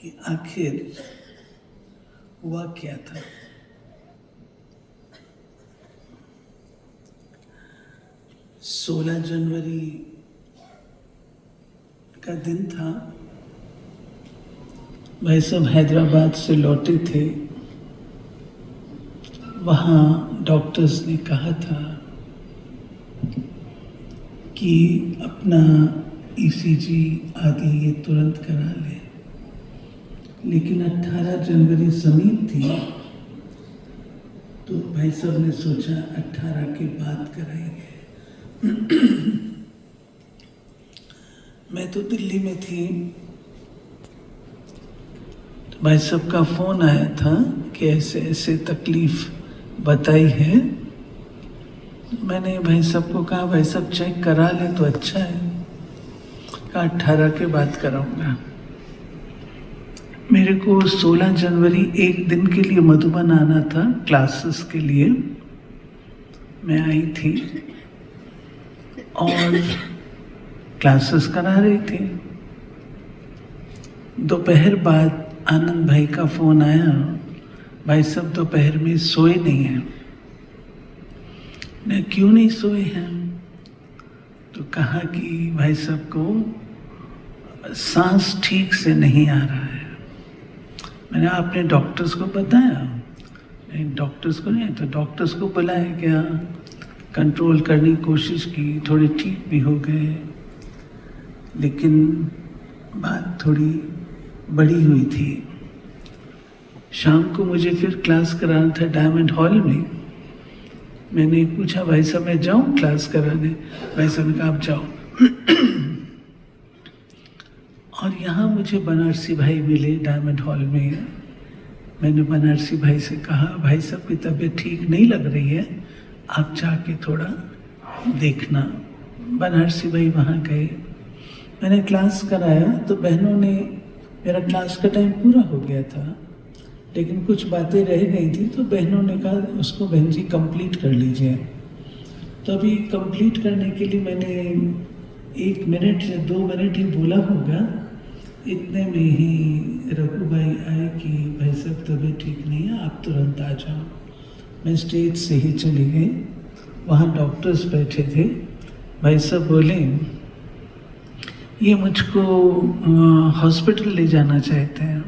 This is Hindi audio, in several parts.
कि आखिर हुआ क्या था। सोलह जनवरी का दिन था। भाई सब हैदराबाद से लौटे थे। वहाँ डॉक्टर्स ने कहा था कि अपना ईसीजी आदि ये तुरंत करा ले, लेकिन 18 जनवरी समीप थी तो भाई साहब ने सोचा 18 के बाद कराएंगे। मैं तो दिल्ली में थी तो भाई साहब का फोन आया था कि ऐसे ऐसे तकलीफ बताई है। मैंने भाई साहब को कहा भाई साहब चेक करा ले तो अच्छा है। कहा 18 के बाद कराऊंगा। मेरे को 16 जनवरी एक दिन के लिए मधुबन आना था क्लासेस के लिए। मैं आई थी और क्लासेस करा रही थी। दोपहर बाद आनंद भाई का फोन आया, भाई सब दोपहर में सोए नहीं हैं। मैं क्यों नहीं सोए हैं? तो कहा कि भाई साहब को सांस ठीक से नहीं आ रहा है। मैंने अपने डॉक्टर्स को बताया, नहीं डॉक्टर्स को नहीं, तो डॉक्टर्स को बुलाया क्या, कंट्रोल करने की कोशिश की, थोड़े ठीक भी हो गए, लेकिन बात थोड़ी बड़ी हुई थी। शाम को मुझे फिर क्लास कराना था डायमंड हॉल में। मैंने पूछा भाई साहब मैं जाऊं क्लास कराने? भाई साहब ने कहा आप जाओ। और यहाँ मुझे बनारसी भाई मिले डायमंड हॉल में। मैंने बनारसी भाई से कहा भाई साहब की तबीयत ठीक नहीं लग रही है, आप जाके थोड़ा देखना। बनारसी भाई वहाँ गए, मैंने क्लास कराया तो बहनों ने, मेरा क्लास का टाइम पूरा हो गया था लेकिन कुछ बातें रह गई थी तो बहनों ने कहा उसको बहन जी कंप्लीट कर लीजिए। तो अभी कंप्लीट करने के लिए मैंने 1 मिनट या 2 मिनट ही बोला होगा, इतने में ही रघु भाई आए कि भाई साहब तबीयत ठीक नहीं है, आप तुरंत आ जाओ। मैं स्टेज से ही चली गई। वहाँ डॉक्टर्स बैठे थे। भाई साहब बोले ये मुझको हॉस्पिटल ले जाना चाहते हैं।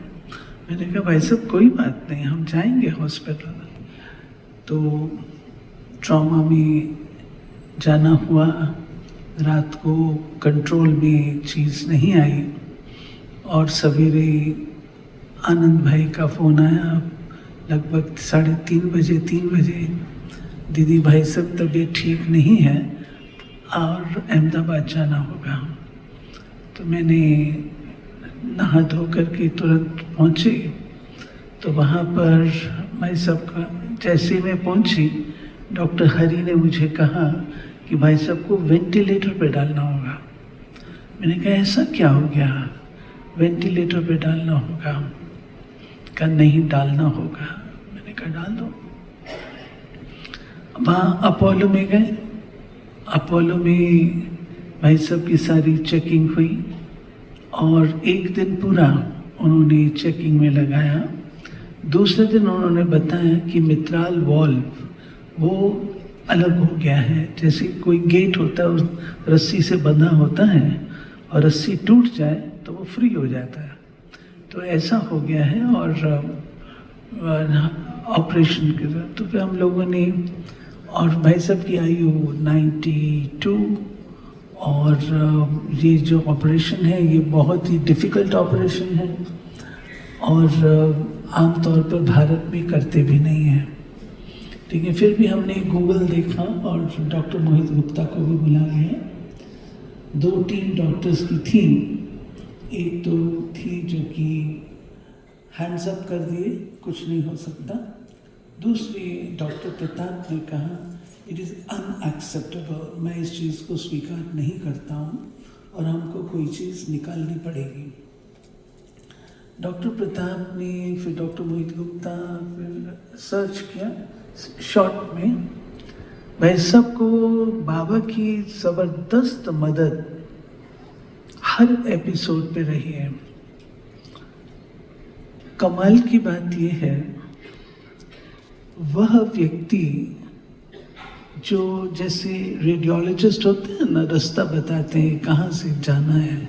मैंने कहा भाई साहब कोई बात नहीं, हम जाएंगे हॉस्पिटल। तो ट्रॉमा में जाना हुआ। रात को कंट्रोल में चीज़ नहीं आई और सवेरे आनंद भाई का फ़ोन आया लगभग 3:30 बजे, 3 बजे, दीदी भाई साहब तबीयत ठीक नहीं है और अहमदाबाद जाना होगा। तो मैंने नहा धो करके तुरंत पहुंची। तो वहाँ पर भाई साहब का जैसे मैं पहुंची, डॉक्टर हरी ने मुझे कहा कि भाई साहब को वेंटिलेटर पे डालना होगा। मैंने कहा ऐसा क्या हो गया, वेंटिलेटर पे डालना होगा? कहा नहीं डालना होगा। मैंने कहा डाल दो। वहाँ अपोलो में गए। अपोलो में भाई साहब की सारी चेकिंग हुई और एक दिन पूरा उन्होंने चेकिंग में लगाया। दूसरे दिन उन्होंने बताया कि मित्राल वॉल्व वो अलग हो गया है, जैसे कोई गेट होता है उस रस्सी से बंधा होता है और रस्सी टूट जाए तो वो फ्री हो जाता है, तो ऐसा हो गया है। और ऑपरेशन के साथ तो फिर हम लोगों ने, और भाई साहब की आयु 92 और ये जो ऑपरेशन है ये बहुत ही डिफ़िकल्ट ऑपरेशन है और आमतौर पर भारत में करते भी नहीं हैं। लेकिन फिर भी हमने गूगल देखा और डॉक्टर मोहित गुप्ता को भी बुला लिया। 2 टीम डॉक्टर्स की थी। एक तो थी जो कि हैंड्स अप कर दिए, कुछ नहीं हो सकता। दूसरी डॉक्टर प्रताप ने कहा इट इज़ अनएक्सेप्टेबल, मैं इस चीज़ को स्वीकार नहीं करता हूँ और हमको कोई चीज़ निकालनी पड़ेगी। डॉक्टर प्रताप ने, फिर डॉक्टर मोहित गुप्ता, फिर सर्च किया शॉर्ट में। भाई सबको बाबा की ज़बरदस्त मदद हर एपिसोड पे रही है। कमाल की बात यह है, वह व्यक्ति जो जैसे रेडियोलॉजिस्ट होते हैं ना, रास्ता बताते हैं कहाँ से जाना है,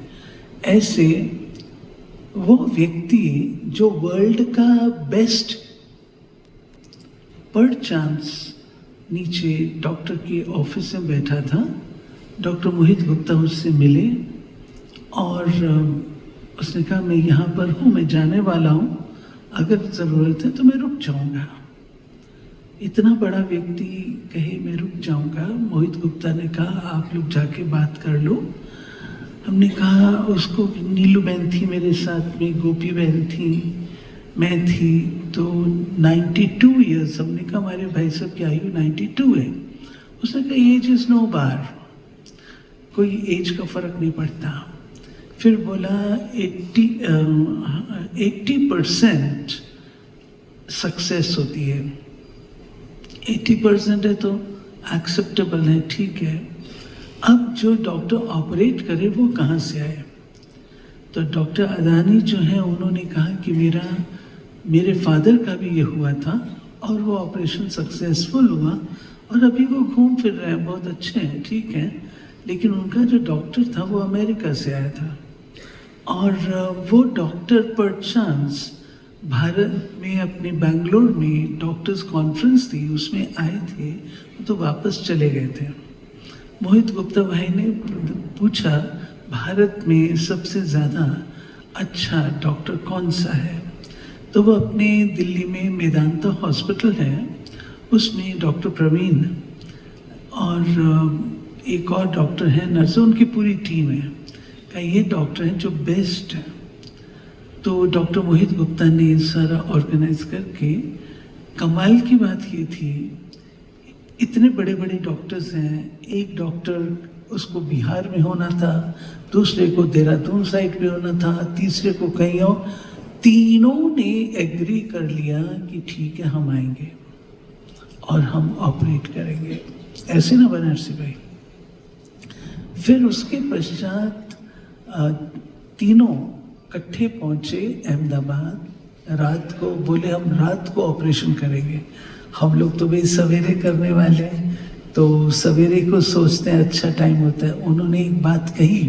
ऐसे वो व्यक्ति जो वर्ल्ड का बेस्ट पर चांस नीचे डॉक्टर के ऑफिस में बैठा था। डॉक्टर मोहित गुप्ता उससे मिले और उसने कहा मैं यहाँ पर हूँ, मैं जाने वाला हूँ, अगर ज़रूरत है तो मैं रुक जाऊँगा। इतना बड़ा व्यक्ति कहे मैं रुक जाऊँगा। मोहित गुप्ता ने कहा आप लोग जाके बात कर लो। हमने कहा, उसको नीलू बहन थी मेरे साथ में, गोपी बहन थी, मैं थी, तो 92 ईयर्स। हमने कहा हमारे भाई साहब की आयु 92 है। उसने कहा एज इज़ नो बार, कोई एज का फर्क नहीं पड़ता। फिर बोला 80% सक्सेस होती है। 80% है तो एक्सेप्टेबल है, ठीक है। अब जो डॉक्टर ऑपरेट करे वो कहाँ से आए? तो डॉक्टर अदानी जो है उन्होंने कहा कि मेरे फादर का भी ये हुआ था और वो ऑपरेशन सक्सेसफुल हुआ और अभी वो घूम फिर रहे हैं, बहुत अच्छे हैं, ठीक है। लेकिन उनका जो डॉक्टर था वो अमेरिका से आया था और वो डॉक्टर पर चांस भारत में अपने बेंगलोर में डॉक्टर्स कॉन्फ्रेंस थी, उसमें आए थे, तो वापस चले गए थे। मोहित गुप्ता भाई ने पूछा भारत में सबसे ज़्यादा अच्छा डॉक्टर कौन सा है? तो वो अपने दिल्ली में मेदांता हॉस्पिटल है, उसमें डॉक्टर प्रवीण और एक और डॉक्टर है, नर्स, उनकी पूरी टीम है का ये डॉक्टर हैं जो बेस्ट है। तो डॉक्टर मोहित गुप्ता ने सारा ऑर्गेनाइज करके, कमाल की बात ये थी, इतने बड़े बड़े डॉक्टर्स हैं, एक डॉक्टर उसको बिहार में होना था, दूसरे को देहरादून साइड पे होना था, तीसरे को कहीं और, तीनों ने एग्री कर लिया कि ठीक है हम आएंगे और हम ऑपरेट करेंगे। ऐसे ना बनारसी भाई। फिर उसके पश्चात तीनों इकट्ठे पहुंचे अहमदाबाद। रात को बोले हम रात को ऑपरेशन करेंगे। हम लोग तो भाई सवेरे करने वाले हैं, तो सवेरे को सोचते हैं अच्छा टाइम होता है। उन्होंने एक बात कही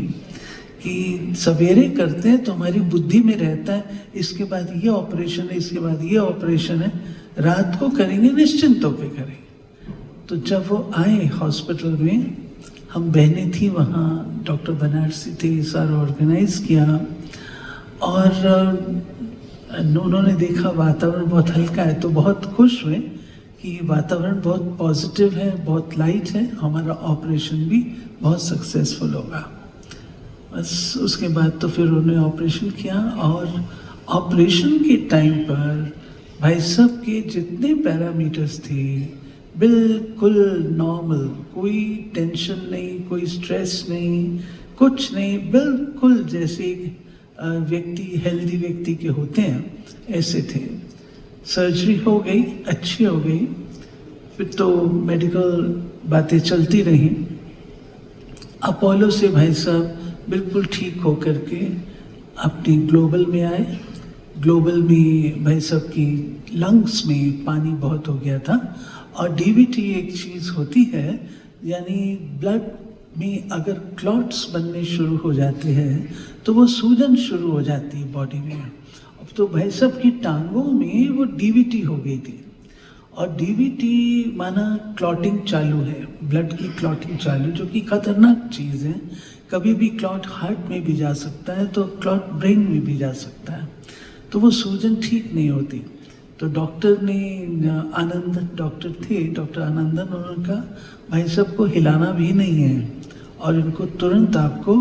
कि सवेरे करते हैं तो हमारी बुद्धि में रहता है इसके बाद ये ऑपरेशन है, इसके बाद ये ऑपरेशन है, रात को करेंगे निश्चिंत होकर करेंगे। तो जब वो आए हॉस्पिटल में, हम बहनें थी वहाँ, डॉक्टर बनारसी थे, सारा ऑर्गेनाइज किया और उन्होंने देखा वातावरण बहुत हल्का है, तो बहुत खुश हुए कि वातावरण बहुत पॉजिटिव है, बहुत लाइट है, हमारा ऑपरेशन भी बहुत सक्सेसफुल होगा। बस उसके बाद तो फिर उन्होंने ऑपरेशन किया और ऑपरेशन के टाइम पर भाई साहब के जितने पैरामीटर्स थे बिल्कुल नॉर्मल, कोई टेंशन नहीं, कोई स्ट्रेस नहीं, कुछ नहीं, बिल्कुल जैसे व्यक्ति हेल्दी व्यक्ति के होते हैं ऐसे थे। सर्जरी हो गई, अच्छी हो गई, फिर तो मेडिकल बातें चलती रहीं। अपोलो से भाई साहब बिल्कुल ठीक हो करके अपनी ग्लोबल में आए। ग्लोबल में भाई साहब की लंग्स में पानी बहुत हो गया था और डीवीटी एक चीज़ होती है, यानी ब्लड में अगर क्लॉट्स बनने शुरू हो जाते हैं तो वो सूजन शुरू हो जाती है बॉडी में। अब तो भाई साहब की टांगों में वो डीवीटी हो गई थी और डीवीटी माना क्लॉटिंग चालू है, ब्लड की क्लॉटिंग चालू, जो कि खतरनाक चीज़ है। कभी भी क्लॉट हार्ट में भी जा सकता है तो क्लॉट ब्रेन में भी जा सकता है, तो वो सूजन ठीक नहीं होती। तो डॉक्टर ने, आनंद डॉक्टर थे, डॉक्टर आनंदन, उन्होंने कहा भाई साहब को हिलाना भी नहीं है और इनको तुरंत आपको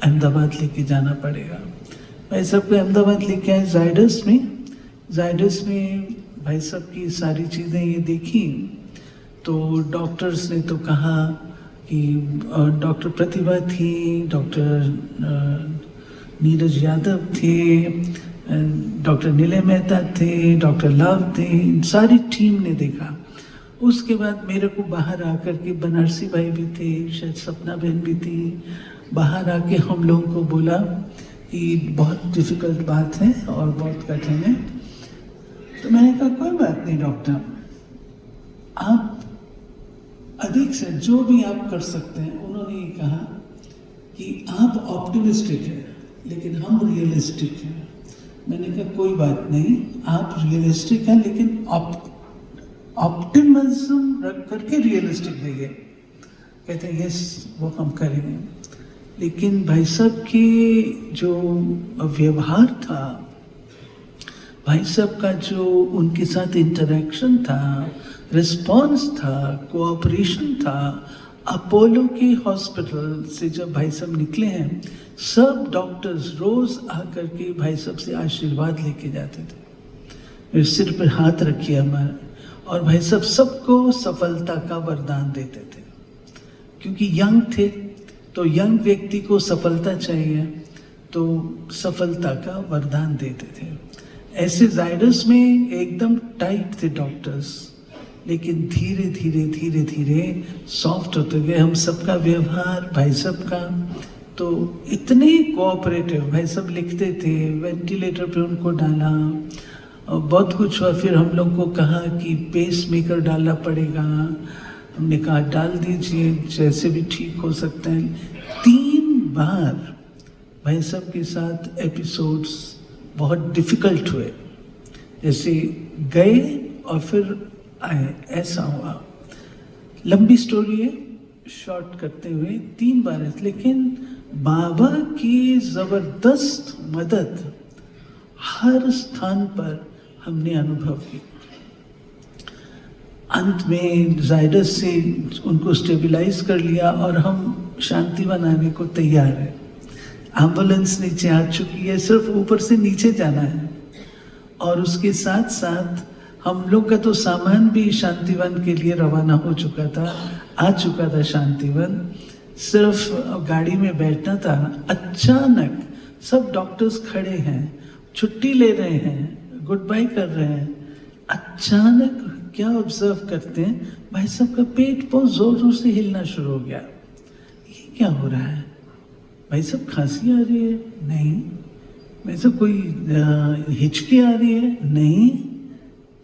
अहमदाबाद लेके जाना पड़ेगा। भाई साहब को अहमदाबाद लेके आए जाइडस में भाई साहब की सारी चीज़ें ये देखी तो डॉक्टर्स ने तो कहा कि डॉक्टर प्रतिभा थी, डॉक्टर नीरज यादव थे, डॉक्टर नीलय मेहता थे, डॉक्टर लव थे, सारी टीम ने देखा। उसके बाद मेरे को बाहर आकर के बनारसी भाई भी थे, शायद सपना बहन भी थी, बाहर आके हम लोगों को बोला कि बहुत डिफ़िकल्ट बात है और बहुत कठिन है। तो मैंने कहा कोई बात नहीं डॉक्टर, आप अधिक से जो भी आप कर सकते हैं। उन्होंने ये कहा कि आप ऑप्टिमिस्टिक हैं लेकिन हम रियलिस्टिक हैं। मैंने कहा कोई बात नहीं, आप रियलिस्टिक हैं लेकिन ऑप्टिमिज्म रख करके रियलिस्टिक रहिए। कहते हैं यस वो हम करेंगे। लेकिन भाई साहब की जो व्यवहार था, भाई साहब का जो उनके साथ इंटरेक्शन था, रिस्पॉन्स था, कोऑपरेशन था, अपोलो के हॉस्पिटल से जब भाई साहब निकले हैं, सब डॉक्टर्स रोज आकर के भाई साहब से आशीर्वाद लेके जाते थे, मेरे सिर पर हाथ रखिए हमारा, और भाई साहब सबको सफलता का वरदान देते थे। क्योंकि यंग थे तो यंग व्यक्ति को सफलता चाहिए, तो सफलता का वरदान देते थे। ऐसे जायडस में एकदम टाइट थे डॉक्टर्स, लेकिन धीरे धीरे धीरे धीरे सॉफ्ट होते गए हम सबका व्यवहार। भाई साहब का तो इतने कोऑपरेटिव, भाई साहब लिखते थे, वेंटिलेटर पे उनको डाला और बहुत कुछ हुआ। फिर हम लोग को कहा कि पेस मेकर डालना पड़ेगा, हमने कहा डाल दीजिए, जैसे भी ठीक हो सकते हैं। 3 बार भाई साहब के साथ एपिसोड्स बहुत डिफिकल्ट हुए, जैसे गए और फिर आए, ऐसा हुआ। लंबी स्टोरी है, शॉर्ट करते हुए 3 बार है, लेकिन बाबा की जबरदस्त मदद हर स्थान पर हमने अनुभव की। अंत में जायडस से उनको स्टेबलाइज कर लिया और हम शांतिवन आने को तैयार है। एम्बुलेंस नीचे आ चुकी है, सिर्फ ऊपर से नीचे जाना है। और उसके साथ साथ हम लोग का तो सामान भी शांतिवन के लिए रवाना हो चुका था, आ चुका था शांतिवन, सिर्फ गाड़ी में बैठना था। अचानक सब डॉक्टर्स खड़े हैं, छुट्टी ले रहे हैं, गुड बाय कर रहे हैं। अचानक क्या ऑब्जर्व करते हैं, भाई साहब का पेट बहुत जोर जोर से हिलना शुरू हो गया। ये क्या हो रहा है? भाई साहब खांसी आ रही है? नहीं। भाई साहब कोई हिचकी आ रही है? नहीं।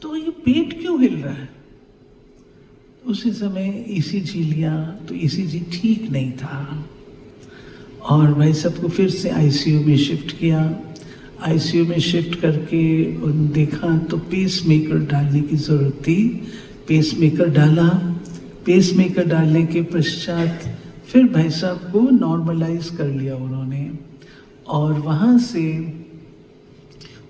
तो ये पेट क्यों हिल रहा है? उसी समय ईसीजी लिया तो ईसीजी ठीक नहीं था और भाई साहब को फिर से आईसीयू में शिफ्ट किया। आईसीयू में शिफ्ट करके उन देखा तो पेस मेकर डालने की ज़रूरत थी। पेस मेकर डाला, पेस मेकर डालने के पश्चात फिर भाई साहब को नॉर्मलाइज कर लिया उन्होंने, और वहाँ से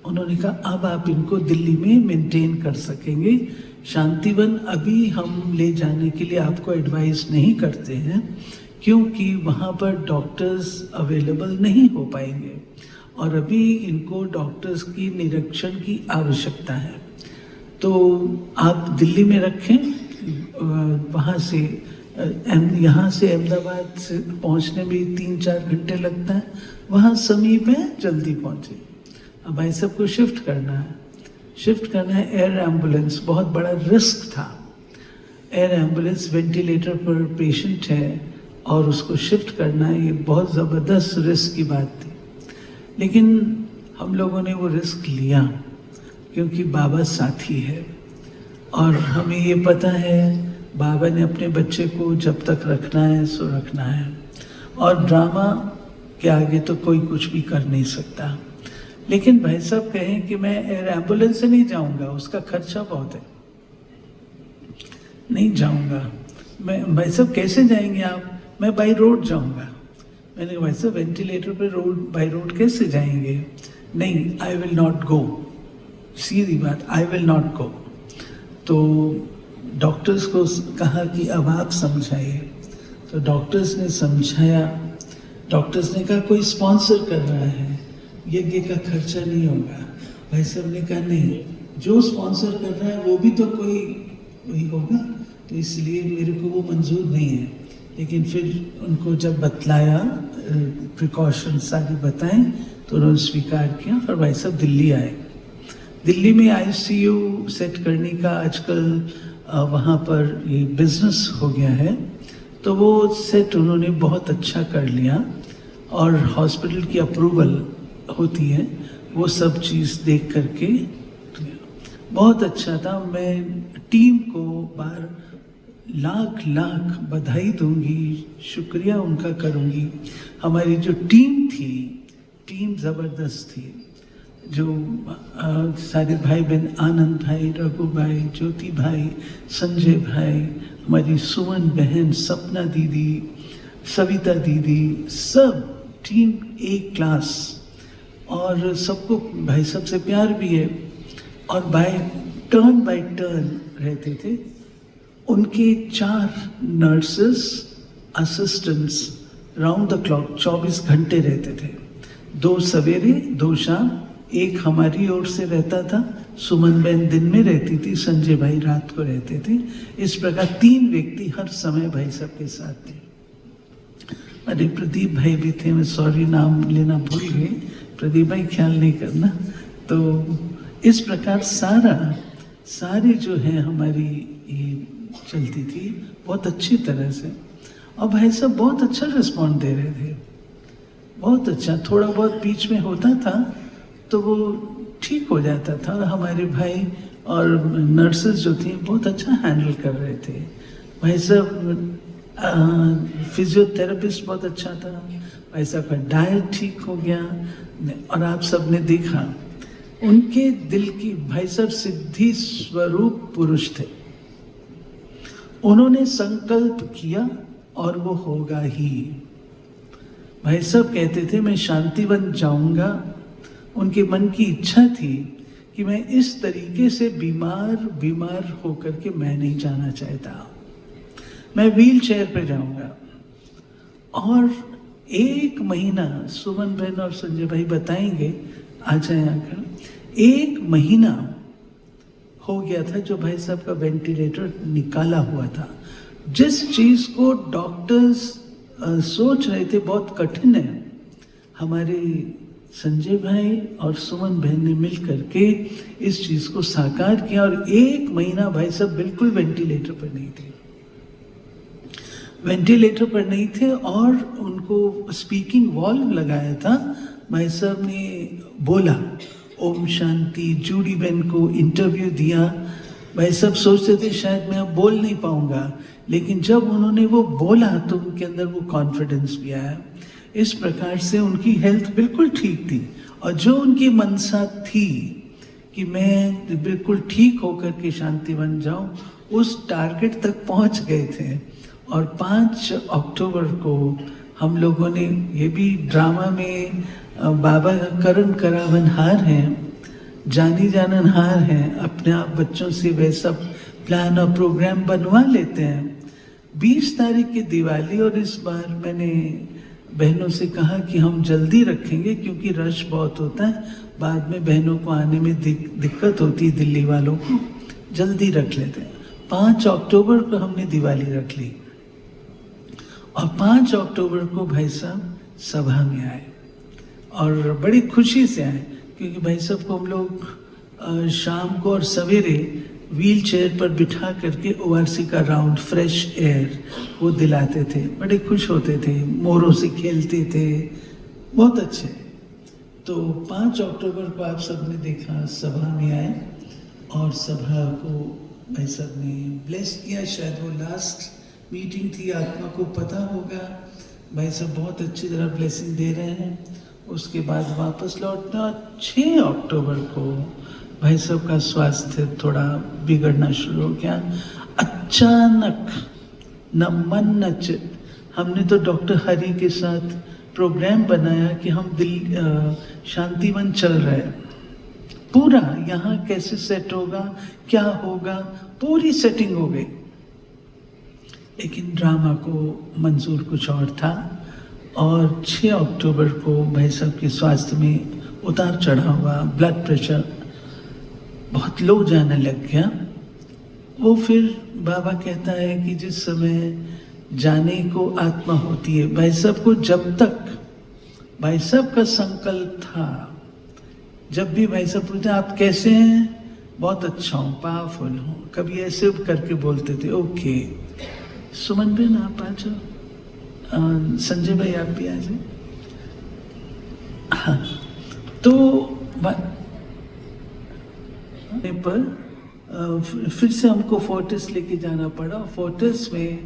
उन्होंने कहा अब आप इनको दिल्ली में मेंटेन कर सकेंगे। शांतिवन अभी हम ले जाने के लिए आपको एडवाइस नहीं करते हैं, क्योंकि वहाँ पर डॉक्टर्स अवेलेबल नहीं हो पाएंगे और अभी इनको डॉक्टर्स की निरीक्षण की आवश्यकता है। तो आप दिल्ली में रखें, वहाँ से यहाँ से अहमदाबाद से पहुँचने में 3-4 घंटे लगता है, वहाँ समीप है, जल्दी पहुँचे। अब भाई सबको शिफ्ट करना है एयर एम्बुलेंस, बहुत बड़ा रिस्क था। एयर एम्बुलेंस वेंटिलेटर पर पेशेंट है और उसको शिफ्ट करना, ये बहुत ज़बरदस्त रिस्क की बात थी। लेकिन हम लोगों ने वो रिस्क लिया क्योंकि बाबा साथी है और हमें ये पता है बाबा ने अपने बच्चे को जब तक रखना है सो रखना है, और ड्रामा के आगे तो कोई कुछ भी कर नहीं सकता। लेकिन भाई साहब कहें कि मैं एयर एम्बुलेंस से नहीं जाऊंगा, उसका खर्चा बहुत है, नहीं जाऊंगा। मैं भाई साहब कैसे जाएंगे आप? मैं बाई रोड जाऊंगा। मैंने कहा भाई साहब वेंटिलेटर पे बाई रोड कैसे जाएंगे? नहीं, आई विल नॉट गो, सीधी बात, आई विल नॉट गो। तो डॉक्टर्स को कहा कि अब आप समझाइए। तो डॉक्टर्स ने समझाया। डॉक्टर्स ने कहा कोई स्पॉन्सर कर रहा है, यज्ञ का खर्चा नहीं होगा। भाई साहब ने कहा नहीं, जो स्पॉन्सर कर रहा है वो भी तो कोई वही होगा, तो इसलिए मेरे को वो मंजूर नहीं है। लेकिन फिर उनको जब बतलाया, प्रिकॉशन सारी बताएं, तो उन्होंने स्वीकार किया और भाई साहब दिल्ली आए। दिल्ली में आईसीयू सेट करने का आजकल वहाँ पर ये बिजनेस हो गया है, तो वो सेट उन्होंने बहुत अच्छा कर लिया और हॉस्पिटल की अप्रूवल होती है, वो सब चीज़ देख करके बहुत अच्छा था। मैं टीम को बार लाख लाख बधाई दूंगी, शुक्रिया उनका करूंगी। हमारी जो टीम थी, टीम ज़बरदस्त थी। जो सारे भाई बहन, आनंद भाई, रघु भाई, ज्योति भाई, संजय भाई, हमारी सुमन बहन, सपना दीदी, सविता दीदी, सब टीम एक क्लास। और सबको भाई साहब से प्यार भी है। और बाय टर्न रहते थे। उनके 4 nurses assistants round the clock 24 घंटे रहते थे। 2 सवेरे 2 शाम, एक हमारी ओर से रहता था, सुमन बहन दिन में रहती थी, संजय भाई रात को रहते थे। इस प्रकार 3 व्यक्ति हर समय भाई साहब के साथ थे। अरे प्रदीप भाई भी थे, मैं सॉरी नाम लेना भूल गए, प्रदीप भाई ख्याल नहीं करना। तो इस प्रकार सारी जो है हमारी ये चलती थी बहुत अच्छी तरह से। और भाई साहब बहुत अच्छा रिस्पॉन्ड दे रहे थे, बहुत अच्छा। थोड़ा बहुत बीच में होता था तो वो ठीक हो जाता था। हमारे भाई और नर्सेज जो थी बहुत अच्छा हैंडल कर रहे थे। भाई साहब फिजियोथेरेपिस्ट बहुत अच्छा था। भाई साहब का डाइट ठीक हो गया। और आप सब ने देखा उनके दिल की, भाई साहब सिद्धि स्वरूप पुरुष थे। उन्होंने संकल्प किया और वो होगा ही। भाई साहब कहते थे मैं शांतिवन जाऊंगा। उनके मन की इच्छा थी कि मैं इस तरीके से बीमार होकर के मैं नहीं जाना चाहता, मैं व्हील चेयर पे जाऊंगा। और 1 महीना, सुमन बहन और संजय भाई बताएंगे, आ जाए आकर, 1 महीना हो गया था जो भाई साहब का वेंटिलेटर निकाला हुआ था। जिस चीज को डॉक्टर्स सोच रहे थे बहुत कठिन है, हमारे संजय भाई और सुमन बहन ने मिल करके इस चीज को साकार किया। और 1 महीना भाई साहब बिल्कुल वेंटिलेटर पर नहीं थे, वेंटिलेटर पर नहीं थे। और उनको स्पीकिंग वॉल्व लगाया था। भाई साहब ने बोला ओम शांति, जूडी बहन को इंटरव्यू दिया। भाई साहब सोचते थे शायद मैं अब बोल नहीं पाऊंगा, लेकिन जब उन्होंने वो बोला तो उनके अंदर वो कॉन्फिडेंस भी आया। इस प्रकार से उनकी हेल्थ बिल्कुल ठीक थी। और जो उनकी मनसा थी कि मैं बिल्कुल ठीक होकर के शांति बन जाऊं, उस टारगेट तक पहुंच गए थे। और 5 अक्टूबर को हम लोगों ने, ये भी ड्रामा में बाबा करण करावनहार हैं, जानी जाननहार हैं, अपने आप बच्चों से वे सब प्लान और प्रोग्राम बनवा लेते हैं। 20 तारीख की दिवाली, और इस बार मैंने बहनों से कहा कि हम जल्दी रखेंगे क्योंकि रश बहुत होता है, बाद में बहनों को आने में दिक्कत होती है, दिल्ली वालों को, जल्दी रख लेते हैं। 5 अक्टूबर को हमने दिवाली रख ली। और 5 अक्टूबर को भाई साहब सभा में आए और बड़ी खुशी से आए, क्योंकि भाई साहब को हम लोग शाम को और सवेरे व्हील चेयर पर बिठा करके ओआरसी का राउंड, फ्रेश एयर वो दिलाते थे। बड़े खुश होते थे, मोरों से खेलते थे, बहुत अच्छे। तो 5 अक्टूबर को आप सबने देखा सभा में आए और सभा को भाई साहब ने ब्लेस किया। शायद वो लास्ट मीटिंग थी, आत्मा को पता होगा। भाई साहब बहुत अच्छी तरह ब्लेसिंग दे रहे हैं। उसके बाद वापस लौटना। 6 अक्टूबर को भाई साहब का स्वास्थ्य थोड़ा बिगड़ना शुरू हो गया अचानक, न मन न चित। हमने तो डॉक्टर हरि के साथ प्रोग्राम बनाया कि हम शांतिवन चल रहे हैं पूरा, यहाँ कैसे सेट होगा, क्या होगा, पूरी सेटिंग हो गई। लेकिन ड्रामा को मंजूर कुछ और था। और 6 अक्टूबर को भाई साहब के स्वास्थ्य में उतार चढ़ाव हुआ, ब्लड प्रेशर बहुत लो जाने लग गया। वो फिर बाबा कहता है कि जिस समय जाने को आत्मा होती है, भाई साहब को जब तक भाई साहब का संकल्प था, जब भी भाई साहब पूछते आप कैसे हैं, बहुत अच्छा हूँ, पावरफुल हूँ, कभी ऐसे करके बोलते थे। ओके सुमन बहन आप आ जाओ, संजय भाई आप भी आ जाए। हाँ, तो पर फिर से हमको फोर्टिस लेके जाना पड़ा। फोर्टिस में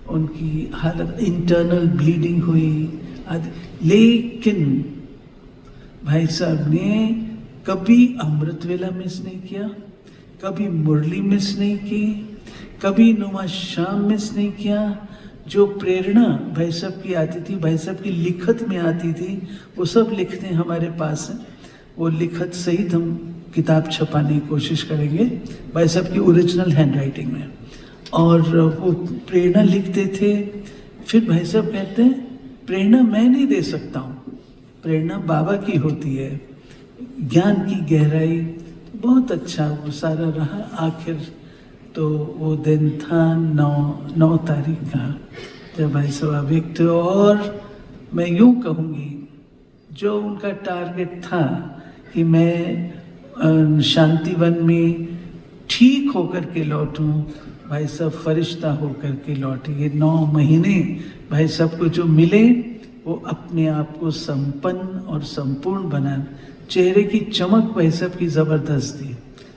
उनकी हालत, इंटरनल ब्लीडिंग हुई लेकिन भाई साहब ने कभी अमृत वेला मिस नहीं किया, कभी मुरली मिस नहीं की, कभी नुमा शाम मिस नहीं किया। जो प्रेरणा भाई साहब की आती थी, भाई साहब की लिखत में आती थी, वो सब लिखते हमारे पास हैं। वो लिखत सहित हम किताब छपाने की कोशिश करेंगे भाई साहब की ओरिजिनल हैंड राइटिंग में। और वो प्रेरणा लिखते थे। फिर भाई साहब कहते हैं प्रेरणा मैं नहीं दे सकता हूँ, प्रेरणा बाबा की होती है, ज्ञान की गहराई। बहुत अच्छा वो सारा रहा। आखिर तो वो दिन था 9 तारीख का जब भाई साहब एक थे। और मैं यूँ कहूँगी जो उनका टारगेट था कि मैं शांतिवन में ठीक होकर के लौटूं, भाई साहब फरिश्ता होकर के लौटे। ये 9 महीने भाई साहब को जो मिले वो अपने आप को संपन्न और संपूर्ण बना। चेहरे की चमक भाई साहब की ज़बरदस्त थी।